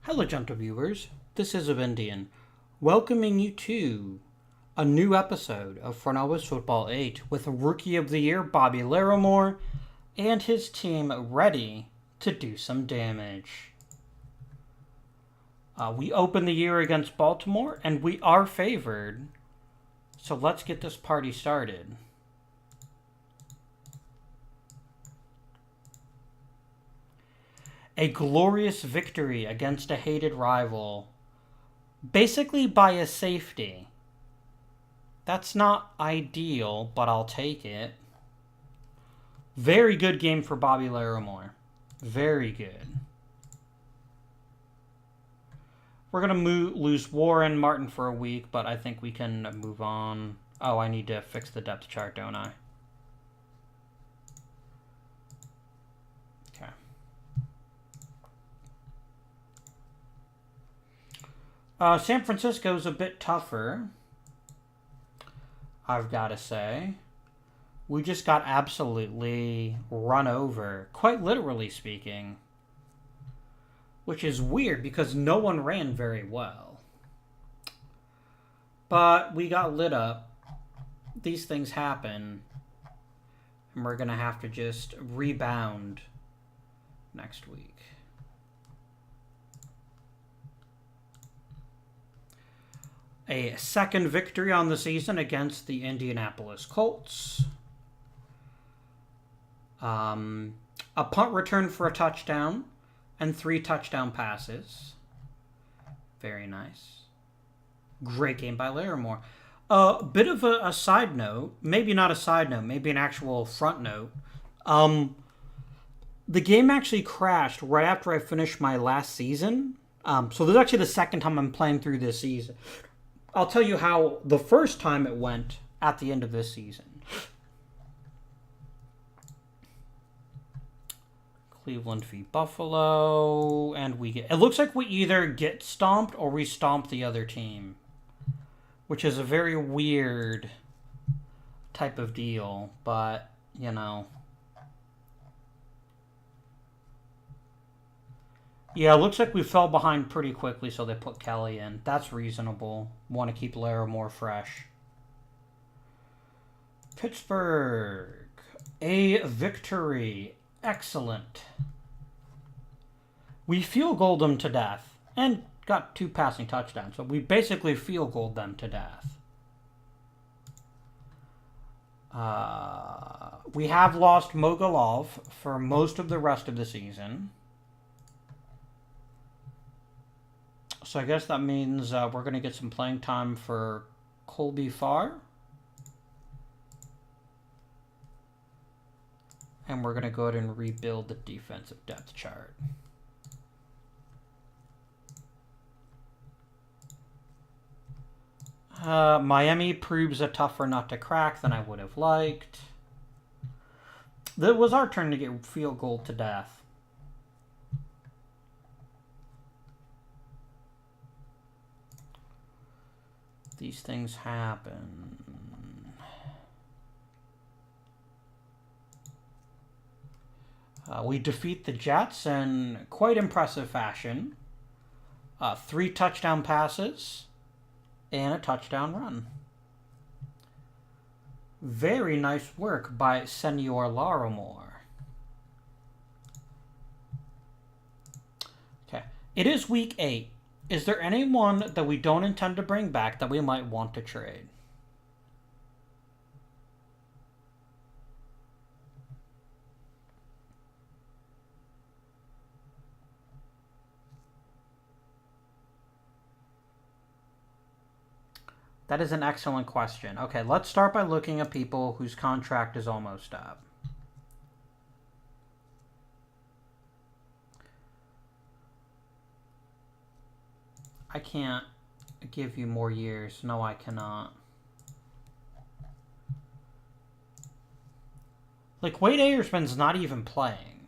Hello, gentle viewers. This is Avindian, welcoming you to a new episode of Front Office Football 8 with Rookie of the Year Bobby Larimore and his team ready to do some damage. We open the year against Baltimore, and we are favored. So let's get this party started. A glorious victory against a hated rival, basically by a safety. That's not ideal, but I'll take it. Very good game for Bobby Larimore. Very good. We're going to lose Warren Martin for a week, but I think we can move on. Oh, I need to fix the depth chart, don't I? San Francisco's a bit tougher, I've got to say. We just got absolutely run over, quite literally speaking. Which is weird because no one ran very well. But we got lit up. These things happen. And we're going to have to just rebound next week. A second victory on the season against the Indianapolis Colts. A punt return for a touchdown and 3 touchdown passes. Very nice. Great game by Larimore. A bit of a side note, maybe not a side note, maybe an actual front note. The game actually crashed right after I finished my last season. So this is actually the second time I'm playing through this season. I'll tell you how the first time it went at the end of this season. Cleveland v. Buffalo, and it looks like we either get stomped or we stomp the other team, which is a very weird type of deal, but, you know. Yeah, it looks like we fell behind pretty quickly, so they put Kelly in. That's reasonable. Want to keep Larimore fresh. Pittsburgh, a victory. Excellent. We field goaled them to death and got 2 passing touchdowns, so we basically field goaled them to death. We have lost Mogalov for most of the rest of the season. So I guess that means we're going to get some playing time for Colby Farr. And we're going to go ahead and rebuild the defensive depth chart. Miami proves a tougher nut to crack than I would have liked. It was our turn to get field goal to death. These things happen. We defeat the Jets in quite impressive fashion. 3 touchdown passes and a touchdown run. Very nice work by Senor Larimore. Okay, it is week 8. Is there anyone that we don't intend to bring back that we might want to trade? That is an excellent question. Okay, let's start by looking at people whose contract is almost up. I can't give you more years. No, I cannot. Like, Wade Ayersman's not even playing.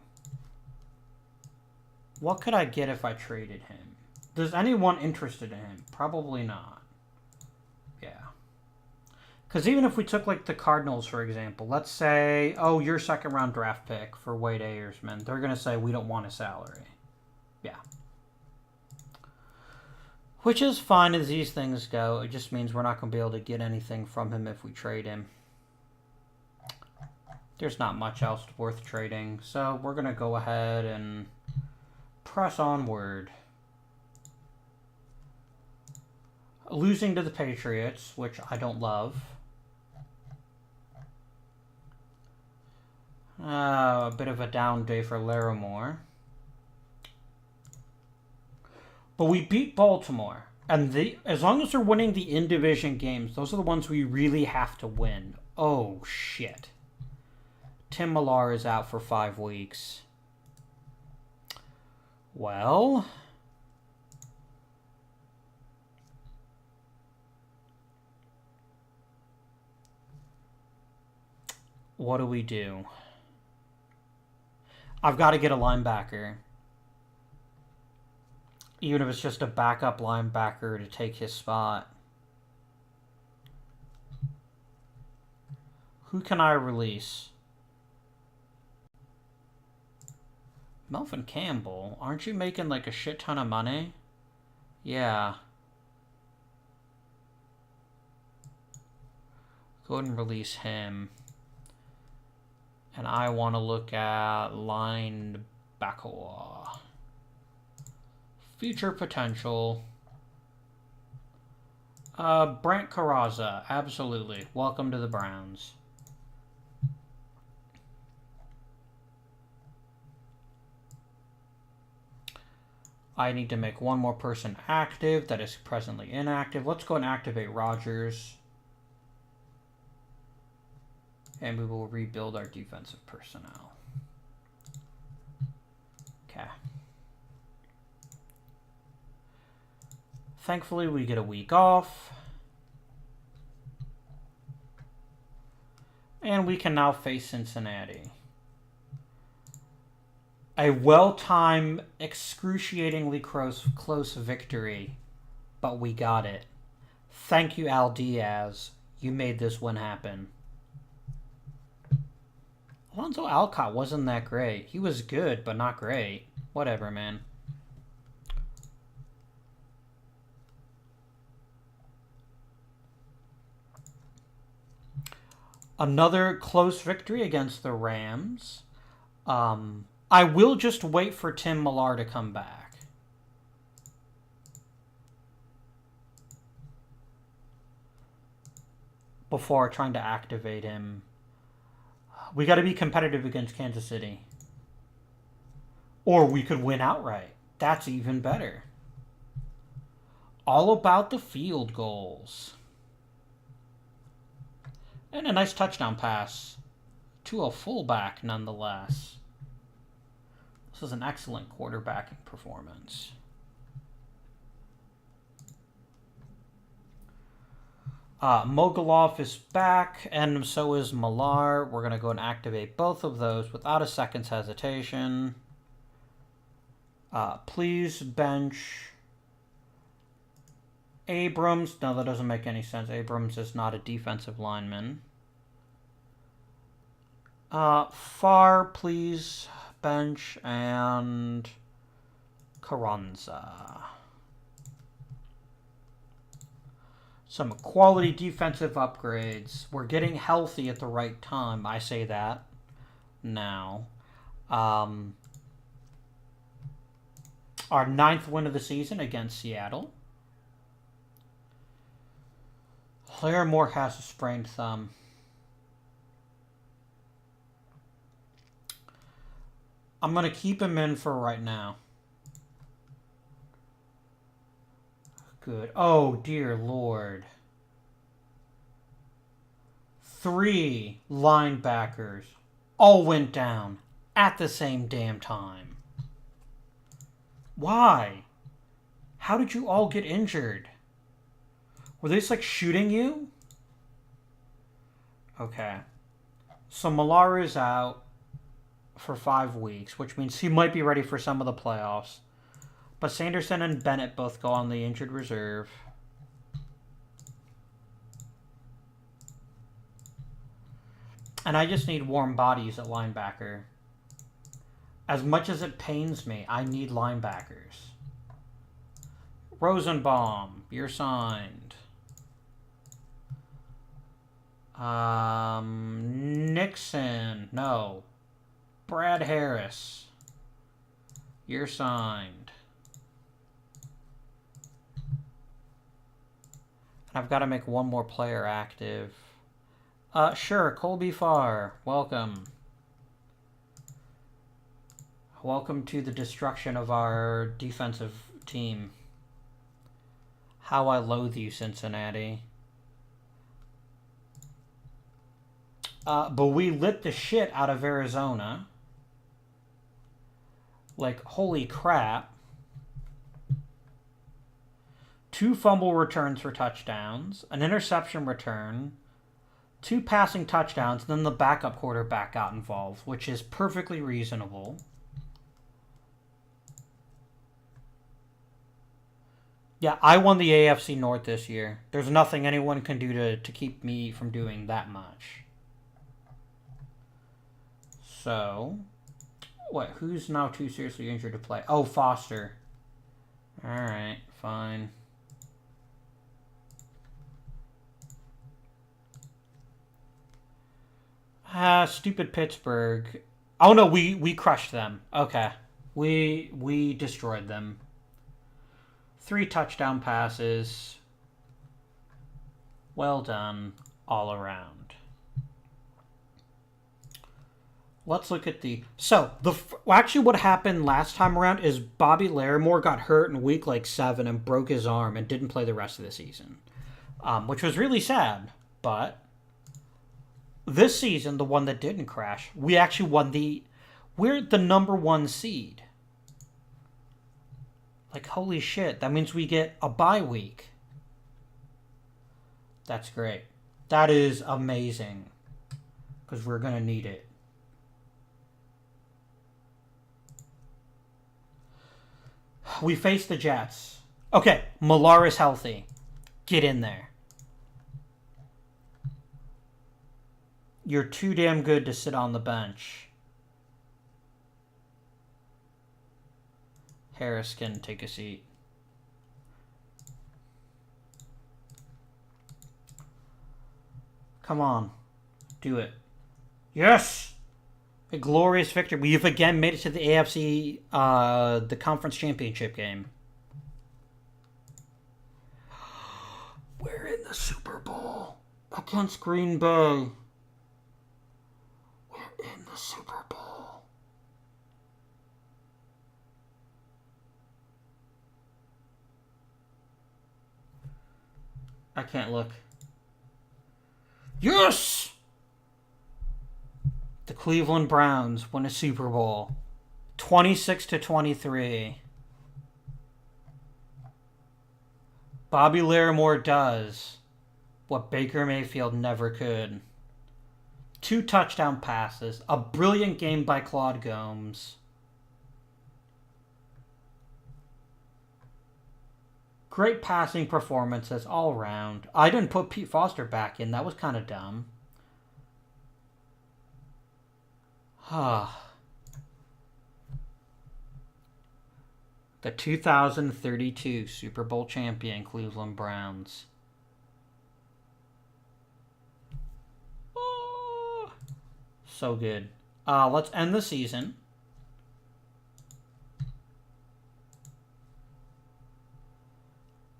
What could I get if I traded him? Is anyone interested in him? Probably not. Yeah. Because even if we took, like, the Cardinals, for example, let's say, oh, your second-round draft pick for Wade Ayersman, they're going to say we don't want a salary. Yeah. Which is fine as these things go. It just means we're not going to be able to get anything from him if we trade him. There's not much else worth trading. So we're going to go ahead and press onward. Losing to the Patriots, which I don't love. A bit of a down day for Larimore. But we beat Baltimore. And as long as they're winning the in-division games, those are the ones we really have to win. Oh, shit. Tim Millar is out for 5 weeks. Well... what do we do? I've got to get a linebacker. Even if it's just a backup linebacker to take his spot. Who can I release? Melvin Campbell? Aren't you making like a shit ton of money? Yeah. Go ahead and release him. And I want to look at linebacker. Future potential. Brent Carrazza. Absolutely. Welcome to the Browns. I need to make one more person active that is presently inactive. Let's go and activate Rodgers. And we will rebuild our defensive personnel. Okay. Thankfully, we get a week off. And we can now face Cincinnati. A well-timed, excruciatingly close victory. But we got it. Thank you, Al Diaz. You made this one happen. Alonzo Alcott wasn't that great. He was good, but not great. Whatever, man. Another close victory against the Rams. I will just wait for Tim Millar to come back. Before trying to activate him. We got to be competitive against Kansas City. Or we could win outright. That's even better. All about the field goals. And a nice touchdown pass to a fullback, nonetheless. This is an excellent quarterbacking performance. Mogiloff is back, and so is Millar. We're going to go and activate both of those without a second's hesitation. Please bench Abrams. No, that doesn't make any sense. Abrams is not a defensive lineman. Farr, please bench, and Carranza. Some quality defensive upgrades. We're getting healthy at the right time. I say that now. Our 9th win of the season against Seattle. Larimore has a sprained thumb. I'm going to keep him in for right now. Good. Oh, dear Lord. 3 linebackers all went down at the same damn time. Why? How did you all get injured? Were they just like shooting you? Okay. So Millar is out for 5 weeks, which means he might be ready for some of the playoffs. But Sanderson and Bennett both go on the injured reserve. And I just need warm bodies at linebacker. As much as it pains me, I need linebackers. Rosenbaum, you're signed. Nixon, no. Brad Harris, you're signed. And I've got to make one more player active. Sure, Colby Farr, welcome. Welcome to the destruction of our defensive team. How I loathe you, Cincinnati. But we lit the shit out of Arizona. Like, holy crap. 2 fumble returns for touchdowns, an interception return, 2 passing touchdowns, then the backup quarterback got involved, which is perfectly reasonable. Yeah, I won the AFC North this year. There's nothing anyone can do to keep me from doing that much. So, what? Who's now too seriously injured to play? Oh, Foster. Alright, fine. Stupid Pittsburgh. Oh no, we crushed them. Okay. We destroyed them. 3 touchdown passes. Well done all around. Let's look at the... So, actually what happened last time around is Bobby Larimore got hurt in week 7 and broke his arm and didn't play the rest of the season. Which was really sad. But this season, the one that didn't crash, we actually won we're the number 1 seed. Like, holy shit, that means we get a bye week. That's great. That is amazing. Because we're going to need it. We face the Jets. Okay, Millar is healthy. Get in there. You're too damn good to sit on the bench. Harris can take a seat. Come on. Do it. Yes! A glorious victory. We've again made it to the AFC, the conference championship game. We're in the Super Bowl against Green Bay. We're in the Super Bowl. I can't look. Yes! The Cleveland Browns win a Super Bowl. 26-23. Bobby Larimore does what Baker Mayfield never could. 2 touchdown passes. A brilliant game by Claude Gomes. Great passing performances all around. I didn't put Pete Foster back in. That was kind of dumb. The 2032 Super Bowl champion Cleveland Browns. So good. Let's end the season.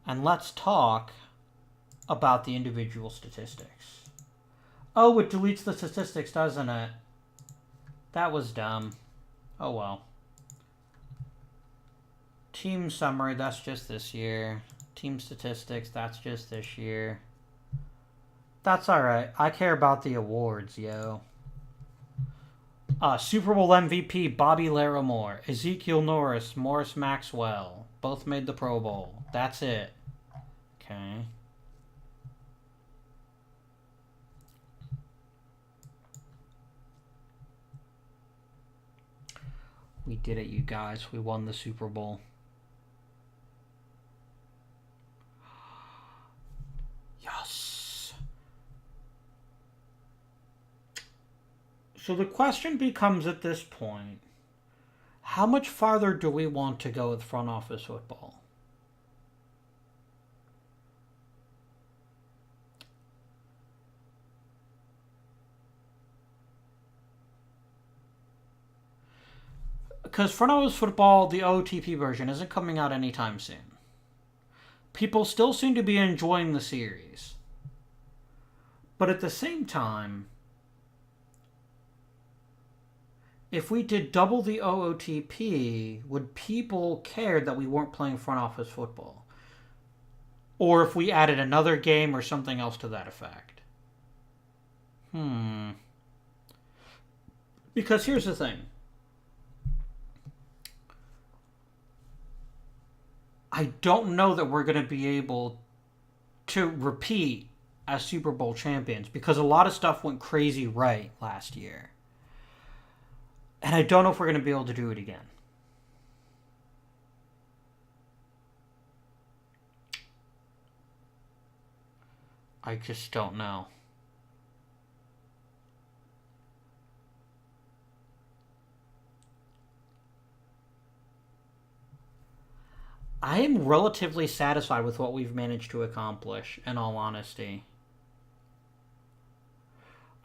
And let's talk about the individual statistics. Oh, it deletes the statistics, doesn't it? That was dumb. Oh well. Team summary, that's just this year. Team statistics, that's just this year. That's alright. I care about the awards, yo. Super Bowl MVP, Bobby Larimore. Ezekiel Norris, Morris Maxwell. Both made the Pro Bowl. That's it. Okay. We did it, you guys. We won the Super Bowl. Yes. So the question becomes at this point, how much farther do we want to go with front office football? Because Front Office Football, the OTP version, isn't coming out anytime soon. People still seem to be enjoying the series. But at the same time, if we did double the OOTP, would people care that we weren't playing Front Office Football? Or if we added another game or something else to that effect? Because here's the thing. I don't know that we're going to be able to repeat as Super Bowl champions because a lot of stuff went crazy right last year. And I don't know if we're going to be able to do it again. I just don't know. I am relatively satisfied with what we've managed to accomplish, in all honesty.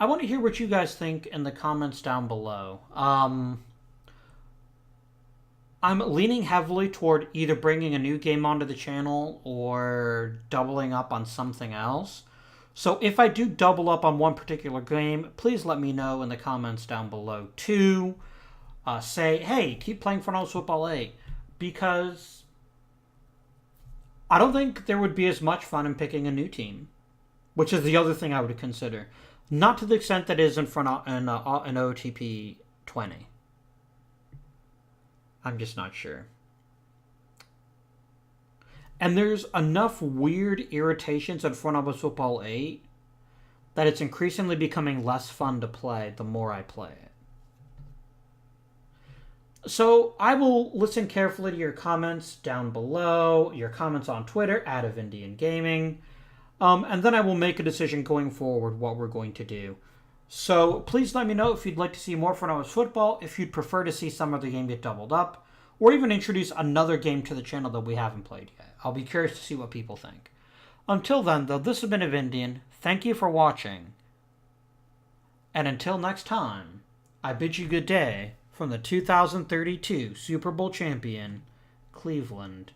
I want to hear what you guys think in the comments down below. I'm leaning heavily toward either bringing a new game onto the channel or doubling up on something else. So if I do double up on one particular game, please let me know in the comments down below too. Say, hey, keep playing Front Office Football 8. Because I don't think there would be as much fun in picking a new team, which is the other thing I would consider. Not to the extent that is in OTP 20. I'm just not sure. And there's enough weird irritations in Front Office Football 8 that it's increasingly becoming less fun to play the more I play it. So I will listen carefully to your comments down below, your comments on Twitter, @OfIndianGaming, and then I will make a decision going forward what we're going to do. So please let me know if you'd like to see more Front Office Football, if you'd prefer to see some other game get doubled up, or even introduce another game to the channel that we haven't played yet. I'll be curious to see what people think. Until then, though, this has been Avindian. Thank you for watching. And until next time, I bid you good day from the 2032 Super Bowl champion, Cleveland